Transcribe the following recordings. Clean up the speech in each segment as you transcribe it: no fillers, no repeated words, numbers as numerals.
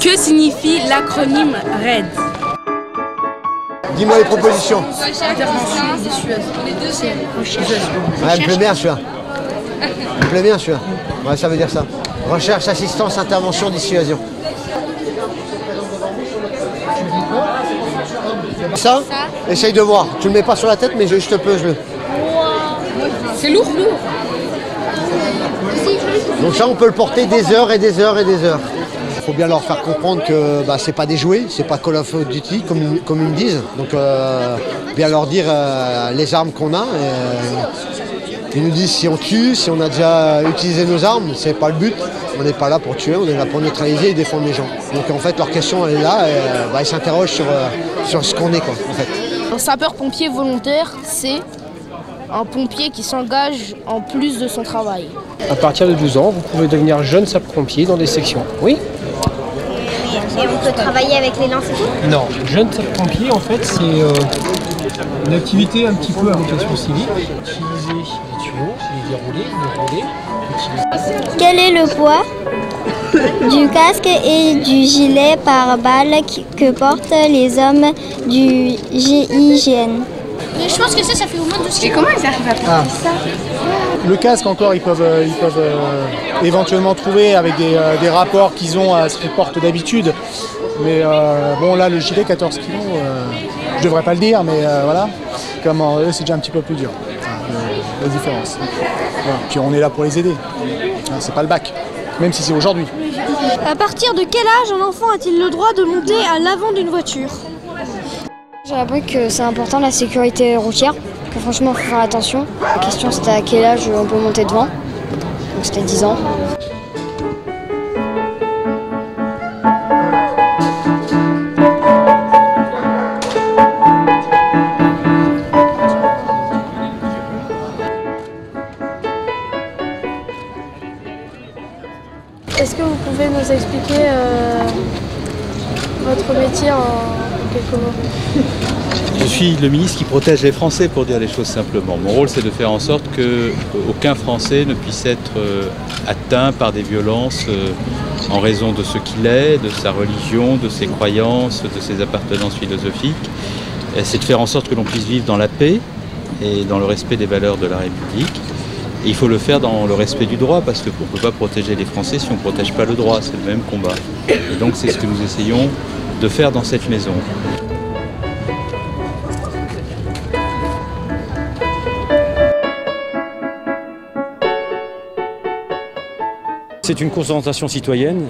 Que signifie l'acronyme RAID? Dis-moi les propositions. Intervention dissuasion. Ouais, il me plaît bien celui-là. Il me plaît bien celui-là. Ouais, ça veut dire ça. Recherche, assistance, intervention, dissuasion. Ça, essaye de voir. Tu le mets pas sur la tête, mais je te pèse-le. C'est lourd. Donc ça, on peut le porter des heures et des heures et des heures. Il faut bien leur faire comprendre que c'est pas des jouets, c'est pas Call of Duty comme ils me disent. Donc bien leur dire les armes qu'on a. Ils nous disent si on tue, si on a déjà utilisé nos armes, c'est pas le but. On n'est pas là pour tuer, on est là pour neutraliser et défendre les gens. Donc en fait leur question elle est là et ils s'interrogent sur ce qu'on est quoi en fait. Un sapeur-pompier volontaire, c'est un pompier qui s'engage en plus de son travail. À partir de 12 ans, vous pouvez devenir jeune sapeur-pompier dans des sections. Oui? Et on peut travailler avec les lances et tout? Non, jeune sapeur-pompier, en fait, c'est une activité un petit peu à vocation civile. Utiliser les tuyaux, les dérouler. Quel est le poids du casque et du gilet pare-balles que portent les hommes du GIGN? Je pense que ça fait au moins 2 Et comment ils arrivent à porter ça? Le casque encore, ils peuvent éventuellement trouver avec des rapports qu'ils ont à ce qu'ils portent d'habitude. Mais bon là le gilet 14 kg, je devrais pas le dire, mais voilà. Comment eux c'est déjà un petit peu plus dur, la différence. Voilà. Puis on est là pour les aider. C'est pas le bac, même si c'est aujourd'hui. À partir de quel âge un enfant a-t-il le droit de monter à l'avant d'une voiture? J'ai appris que c'est important la sécurité routière, que franchement il faut faire attention. La question c'était à quel âge on peut monter devant, donc c'était 10 ans. Est-ce que vous pouvez nous expliquer votre métier en quelques mots? Je suis le ministre qui protège les Français, pour dire les choses simplement. Mon rôle, c'est de faire en sorte qu'aucun Français ne puisse être atteint par des violences en raison de ce qu'il est, de sa religion, de ses croyances, de ses appartenances philosophiques. C'est de faire en sorte que l'on puisse vivre dans la paix et dans le respect des valeurs de la République. Et il faut le faire dans le respect du droit, parce qu'on ne peut pas protéger les Français si on ne protège pas le droit. C'est le même combat. Et donc c'est ce que nous essayons de faire dans cette maison. C'est une concertation citoyenne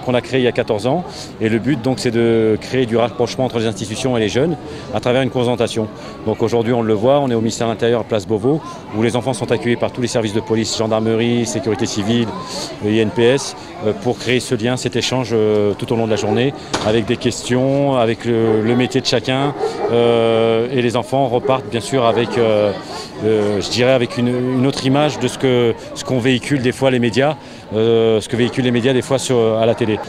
qu'on a créée il y a 14 ans et le but donc c'est de créer du rapprochement entre les institutions et les jeunes à travers une concertation. Donc aujourd'hui on le voit, on est au ministère de l'Intérieur à Place Beauvau où les enfants sont accueillis par tous les services de police, gendarmerie, sécurité civile, INPS pour créer ce lien, cet échange tout au long de la journée avec des questions, avec le métier de chacun et les enfants repartent bien sûr avec je dirais avec une autre image de ce qu'on véhicule des fois les médias, ce que véhiculent les médias des fois à la télé.